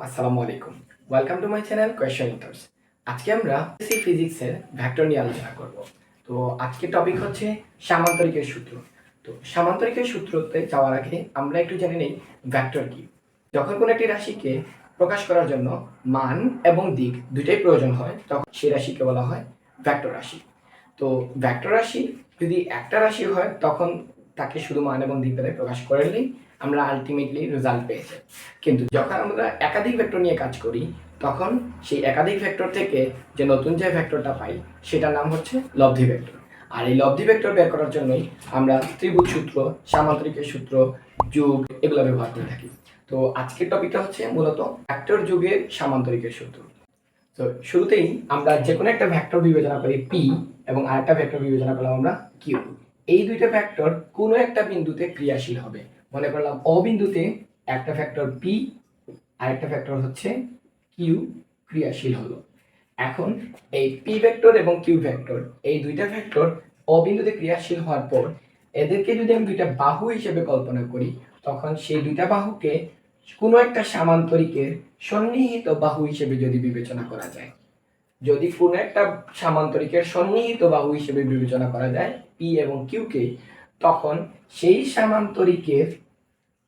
আসসালামু আলাইকুম। Welcome to my channel question answers. আজকে আমরা HSC ফিজিক্সের ভেক্টর নিয়ে আলোচনা করব। তো আজকের টপিক হচ্ছে সামান্তরিকের সূত্র। তো সামান্তরিকের সূত্রতে যাওয়ার আগে আমরা একটু জেনে নেই ভেক্টর কি। যখন কোনো একটি রাশিকে প্রকাশ করার জন্য মান এবং দিক দুইটাই প্রয়োজন হয় তখন সেই রাশিকে বলা হয় ভেক্টর রাশি। তো ভেক্টর রাশি যদি একটা রাশি হয় তখন তাকে শুধু মান এবং দিক দ্বারা প্রকাশ করলেই আমরা আলটিমেটলি রেজাল্ট পেয়ে যাই। কিন্তু যখন আমরা একাধিক ভেক্টর নিয়ে কাজ করি তখন সেই একাধিক ভেক্টর থেকে যে নতুন যে ভেক্টরটা পাই সেটার নাম হচ্ছে লব্ধি ভেক্টর। আর এই লব্ধি ভেক্টর বের করার জন্যই আমরা ত্রিভুজ সূত্র, সামান্তরিকের সূত্র, যোগ এগুলো ব্যবহার করে থাকি। তো আজকের টপিকটা হচ্ছে মূলত ভেক্টর যুগের সামান্তরিকের সূত্র। তো শুরুতেই আমরা যে কোনো একটা ভেক্টর বিবেচনা করি পি এবং আরেকটা ভেক্টর বিবেচনা করলাম আমরা কিউ। এই দুইটা ভেক্টর কোনো একটা বিন্দুতে ক্রিয়াশীল হবে। মনে করলাম ও বিন্দুতে একটা ভেক্টর পি আরেকটা ভেক্টর হচ্ছে কিউ ক্রিয়াশীল হলো। এখন এই পি ভেক্টর এবং কিউ ভেক্টর এই দুইটা ভেক্টর ও বিন্দুতে ক্রিয়াশীল হওয়ার পর এদেরকে যদি আমি দুইটা বাহু হিসেবে কল্পনা করি তখন সেই দুইটা বাহুকে কোনো একটা সামান্তরিকের সন্নিহিত বাহু হিসেবে যদি বিবেচনা করা যায়, যদি কোনো একটা সামান্তরিকের সন্নিহিত বাহু হিসেবে বিবেচনা করা যায় পি এবং কিউ কে, তখন সেই সামান্তরিকের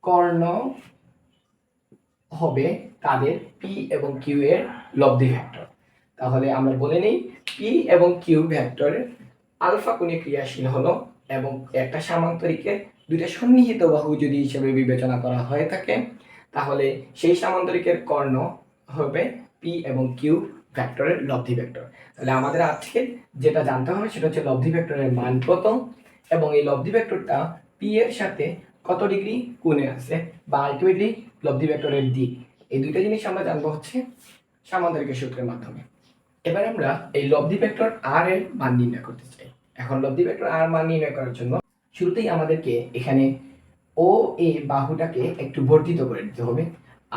কর্ণ হবে তাদের পি এবং কিউ এর লব্ধি ভেক্টর। তাহলে আমরা বলে নেই পি এবং কিউ ভেক্টরের আলফা কোণে ক্রিয়াশীল হলো এবং একটা সামান্তরিকের দুইটা সন্নিহিত বাহু যদি হিসেবে বিবেচনা করা হয়ে থাকে তাহলে সেই সামান্তরিকের কর্ণ হবে পি এবং কিউ ভেক্টরের লব্ধি ভেক্টর। তাহলে আমাদের আজকে যেটা জানতে হবে সেটা হচ্ছে লব্ধি ভেক্টরের মান কত এবং এই লব্ধি ভেক্টরটা পি এর সাথে কত ডিগ্রি কোণে আছে বা আলটিমেটলি লব্ধি ভেক্টরের দিক। এই দুইটা জিনিস আমরা জানবো হচ্ছে সামান্তরিকের সূত্রের মাধ্যমে। এবার আমরা এই লব্ধি ভেক্টর আর এর মান নির্ণয় করতে চাই। এখন লব্ধি ভেক্টর আর মান নির্ণয় করার জন্য শুরুতেই আমাদেরকে এখানে ও এ বাহুটাকে একটু বর্ধিত করে দিতে হবে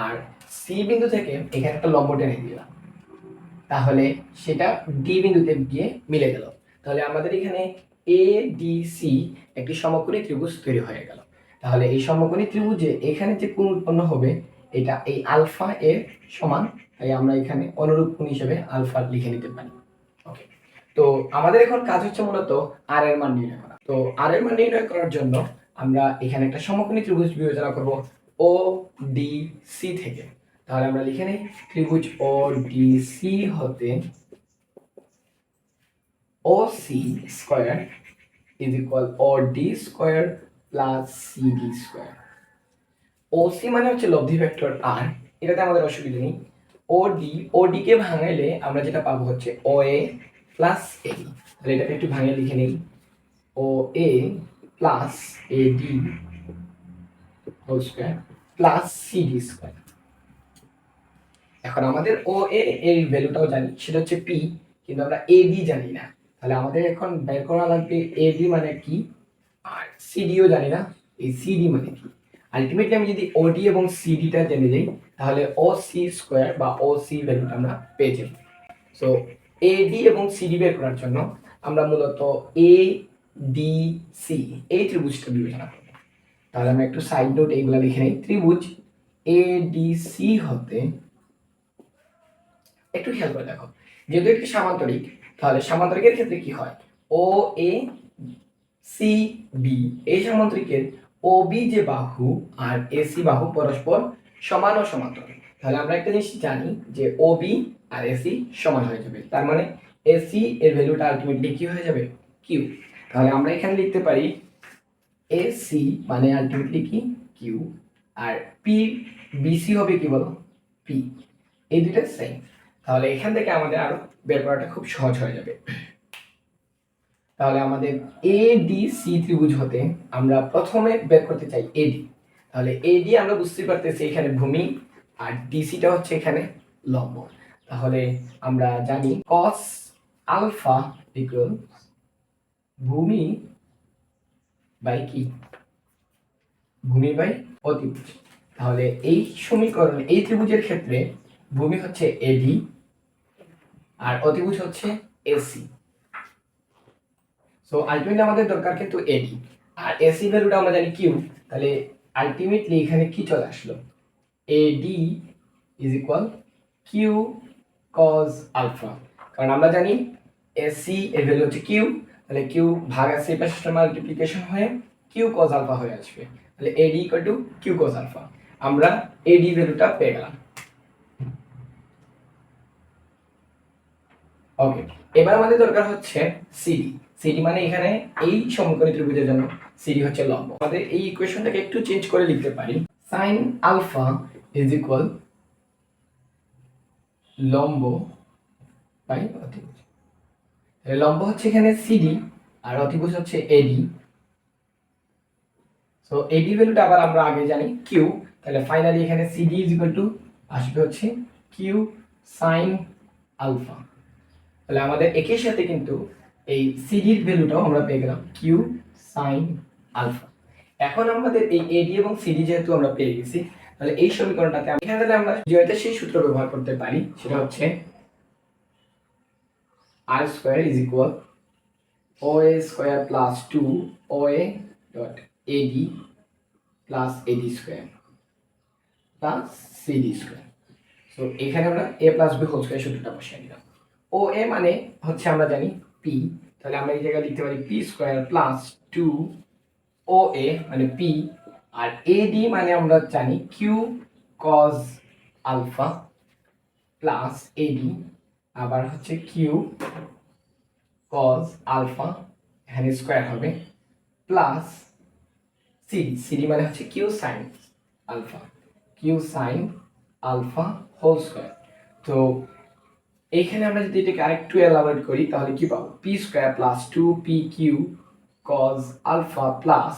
আর সি বিন্দু থেকে এখানে একটা লম্ব টেনে দিলাম, তাহলে সেটা ডি বিন্দুতে গিয়ে মিলে গেল। তাহলে আমাদের এখানে এ ডি সি একটি সমকোণী ত্রিভুজ তৈরি হয়ে গেল। তাহলে এই সমকোণী ত্রিভুজে এখানে যে কোণ উৎপন্ন হবে এটা এই আলফা এর সমান, তাই আমরা এখানে অনুরূপ কোণ হিসেবে আলফা লিখে নিতে পারি। ওকে, তো আমাদের এখন কাজ হচ্ছে মূলত আর এর মান নির্ণয় করা। তো আর এর মান নির্ণয় করার জন্য আমরা এখানে একটা সমকোণী ত্রিভুজ বিবেচনা করব ও ডি সি থেকে। তাহলে আমরা লিখে নেই ত্রিভুজ ও ডি সি হতে O C square is equal O D square plus C D square. O C মানে হচ্ছে লব্ধি ভেক্টর আর, এটাতে আমাদের অসুবিধা নেই। ও ডি কে ভাঙাইলে আমরা যেটা পাবো হচ্ছে ও এ প্লাস এ ডি। তাহলে এটাকে একটু ভাঙিয়ে লিখে নেই O A plus A D whole square plus C D square. এখন আমাদের ও এ এর ভ্যালুটাও জানি, সেটা হচ্ছে পি, কিন্তু আমরা এ ডি জানি না। তাহলে আমাদের এখন বের করা লাগবে এ ডি মানে কি আর সিডিও জানি না, এই সিডি মানে কি। আলটিমেটলি আমি যদি ওডি এবং সিডিটা জেনে যাই তাহলে ও সি স্কয়ার বা ও সি ভ্যালুটা আমরা পেয়ে যাব। সো এডি এবং সিডি বের করার জন্য আমরা মূলত এ ডি সি এই ত্রিভুজটা বিবেচনা করব। তাহলে আমি একটু সাইড নোট এইগুলা লিখে নেই। ত্রিভুজ এ ডি সি হতে, একটু খেয়াল করে দেখো, যেহেতু একটি সামান্তরিক তাহলে সামান্তরিকের ক্ষেত্রে কি হয়, ও এ সি বি এই সামান্তরিকের ও বি যে বাহু আর এসি বাহু পরস্পর সমান ও সমান্তরাল। তাহলে আমরা একটা জিনিস জানি যে ও বি আর এসি সমান হয়ে যাবে, তার মানে এসি এর ভ্যালুটা আলটিমেটলি কি হয়ে যাবে কিউ। তাহলে আমরা এখানে লিখতে পারি এসি মানে আলটিমেটলি কি কিউ আর পি বিসি হবে কি বলো পি, এই দুইটা সেম। তাহলে এখান থেকে আমাদের আরো বের করাটা খুব সহজ হয়ে যাবে। তাহলে আমাদের এ ডি সি ত্রিভুজ হতে আমরা প্রথমে বের করতে চাই এডি। তাহলে এডি আমরা বুঝতে পারতেছি এখানে ভূমি আর ডিসিটা হচ্ছে এখানে লম্ব। তাহলে আমরা জানি cos আলফা ইকুয়াল ভূমি বাই কি ভূমি বাই অতিভুজ। তাহলে এই সমীকরণ এই ত্রিভুজের ক্ষেত্রে ভূমি হচ্ছে এডি আর অতিভুজ হচ্ছে এসি। সো আলটিমেটলি আমাদের দরকার কিন্তু এডি আর এসি ভ্যালুটা আমরা জানি কিউ। তাহলে আলটিমেটলি এখানে কি চলে আসলো AD is equal Q cos alpha, কারণ আমরা জানি এসি এর ভ্যালু হচ্ছে কিউ, তাহলে কিউ ভাগ আছে এই পাশে মাল্টিপ্লিকেশন হয়ে কিউ কজ আলফা হয়ে আসবে, তাহলে AD equal to Q cos alpha. আমরা এডি ভ্যালুটা পেয়ে গেলাম। ওকে, এবার আমাদের দরকার হচ্ছে সিডি। সিডি মানে এখানে এই সমকোণী ত্রিভুজের জন্য সিডি হচ্ছে লম্ব। আমাদের এই ইকুয়েশনটাকে একটু চেঞ্জ করে লিখতে পারি, সাইন আলফা ইজ ইকুয়াল লম্ব বাই অতিভুজ। লম্ব হচ্ছে এখানে সিডি আর অতিভুজ হচ্ছে এডি। সো এডি ভ্যালুটা আবার আমরা আগে জানি কিউ, তাহলে ফাইনালি এখানে সিডি ইজ ইকুয়াল টু আসবে হচ্ছে কিউ সাইন আলফা। তাহলে আমাদের একই সাথে কিন্তু এই সিডির ভ্যালুটাও আমরা পেয়ে গেলাম কিউ সাইন আলফা। এখন আমাদের এই এডি এবং সিডি যেহেতু আমরা পেয়ে গেছি, তাহলে এই সমীকরণটাতে এখানে তাহলে আমরা সেই সূত্র ব্যবহার করতে পারি, সেটা হচ্ছে R square is equal OA square plus 2OA dot AD plus AD square plus CD square. So এখানে আমরা A plus B whole square সূত্রটা বসিয়ে দিলাম। ও এ মানে হচ্ছে আমরা জানি পি, তাহলে আমরা এই জায়গায় লিখতে পারি পি স্কয়ার প্লাস 2OA মানে পি, আর এডি মানে আমরা জানি Q cos alpha plus AD আবার হচ্ছে কিউ কজ আলফা, এখানে স্কয়ার হবে প্লাস সিডি, সিডি মানে হচ্ছে Q sine alpha, Q sine alpha whole square. তো এইখানে আমরা যদি এটাকে আরেকটু এলাবোরেট করি তাহলে কি পাবো, P square plus 2PQ cos alpha plus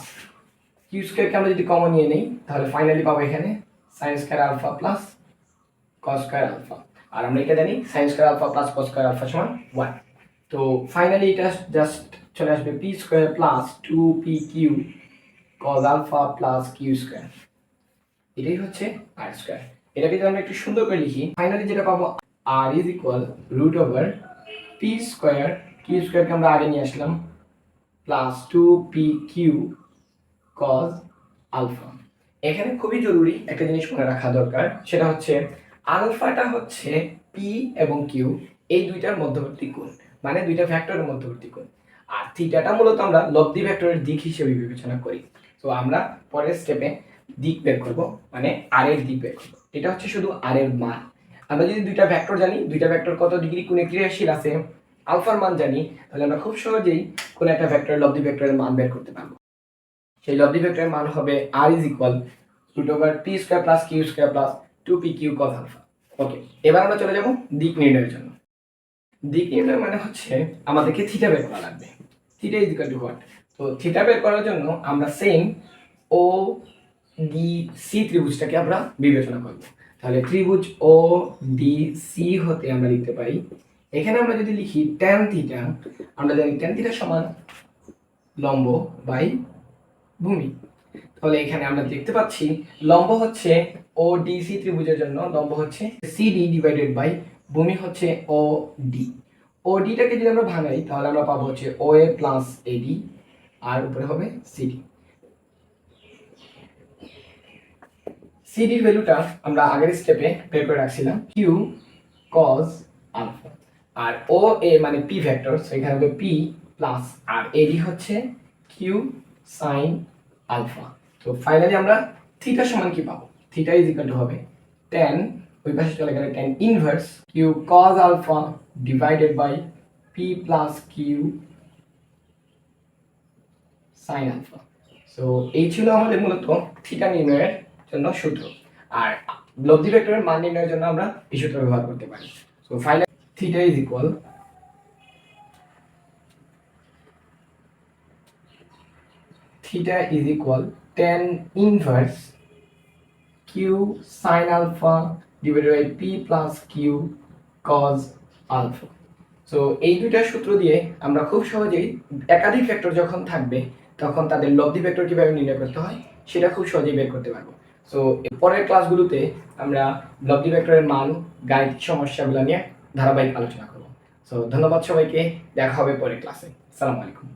Q স্কয়ারকে আমরা যদি কমন নিয়ে নেই তাহলে ফাইনালি পাবো এখানে sine square alpha plus cos square alpha, আর আমরা এটা জানি sine square alpha plus cos square alpha সমান 1। তো ফাইনালি এটা জাস্ট চলে আসবে P square plus 2PQ cos alpha plus Q square, এটাই হচ্ছে আর স্কয়ার। এটাকে যদি আমরা একটু সুন্দর করে লিখি ফাইনালি যেটা পাবো R is equal root over P square, Q স্কয়ারকে আমরা আগে নিয়ে আসলাম প্লাস 2PQ কজ আলফা। এখানে খুবই জরুরি একটা জিনিস মনে রাখা দরকার, সেটা হচ্ছে আলফাটা হচ্ছে পি এবং কিউ এই দুইটার মধ্যবর্তী কোণ, মানে দুইটা ভেক্টরের মধ্যবর্তী কোণ, আর থিটাটা মূলত আমরা লব্ধি ভেক্টরের দিক হিসেবে বিবেচনা করি। তো আমরা পরের স্টেপে দিক বের করব, মানে আর এর দিক বের করব। এটা হচ্ছে শুধু আর এর মান। আমরা যদি দুইটা ভেক্টর জানি, দুইটা ভেক্টর কত ডিগ্রি কোণে ক্রিয়াশীল আছে, আলফার মান জানি, তাহলে আমরা খুব সহজেই কোন একটা ভেক্টরের লব্ধি ভেক্টরের মান বের করতে পারবো। সেই লব্ধি ভেক্টরের মান হবে R is equal root over P square plus Q square plus 2PQ cos alpha. Okay, এবার আমরা চলে যাব দিক নির্ণয়ের জন্য। দিক নির্ণয় মানে হচ্ছে আমাদেরকে থিটা বের করা লাগবে। Theta is equal two what? তো থিটা বের করার জন্য আমরা সেম ও ডি সি ত্রিভুজটাকে আমরা বিবেচনা করব। তাহলে ত্রিভুজ ও ডি সি হতে আমরা লিখতে পারি, এখানে আমরা যদি লিখি tan থিটা, আমরা জানি tan থিটা সমান লম্ব বাই ভূমি। তাহলে এখানে আমরা দেখতে পাচ্ছি লম্ব হচ্ছে ও ডি সি ত্রিভুজের জন্য লম্ব হচ্ছে সিডি ডিভাইডেড বাই ভূমি হচ্ছে ও ডি। ও ডিটাকে যদি আমরা ভাঙাই তাহলে আমরা পাবো হচ্ছে ও এ প্লাস এডি আর উপরে হবে সিডি। সিডির ভ্যালুটা আমরা আগের স্টেপে বের করে রাখছিলাম কিউ কজ আলফা, আর ও এ মানে পি ভেক্টর, সো এখানে হবে পি প্লাস আর এডি হচ্ছে কিউ সাইন আলফা। তো ফাইনালি আমরা থিটা সমান কি পাবো, থিটা ইজ ইকুয়াল টু হবে tan, ওই পাশে চলে গেলে tan inverse Q cos alpha divided by P plus Q sine alpha. So এই ছিল আমাদের মূলত থিটা নির্ণয়ের জন্য সূত্র, আর লব্ধি ভেক্টরের মান নির্ণয়ের জন্য আমরা এই সূত্র ব্যবহার করতে পারি। So finally theta is equal tan inverse q sin alpha divided by p plus q cos alpha। So এই দুইটা সূত্র দিয়ে আমরা খুব সহজেই একাধিক ভেক্টর যখন থাকবে তখন তাদের লব্ধি ভেক্টর কিভাবে নির্ণয় করতে হয় সেটা খুব সহজেই বের করতে পারবো। সো পরের ক্লাসগুলোতে আমরা লব্ধি ভেক্টরের মান, গাণিতিক সমস্যাগুলো নিয়ে ধারাবাহিক আলোচনা করব। সো ধন্যবাদ সবাইকে, দেখা হবে পরের ক্লাসে। আসসালামু আলাইকুম।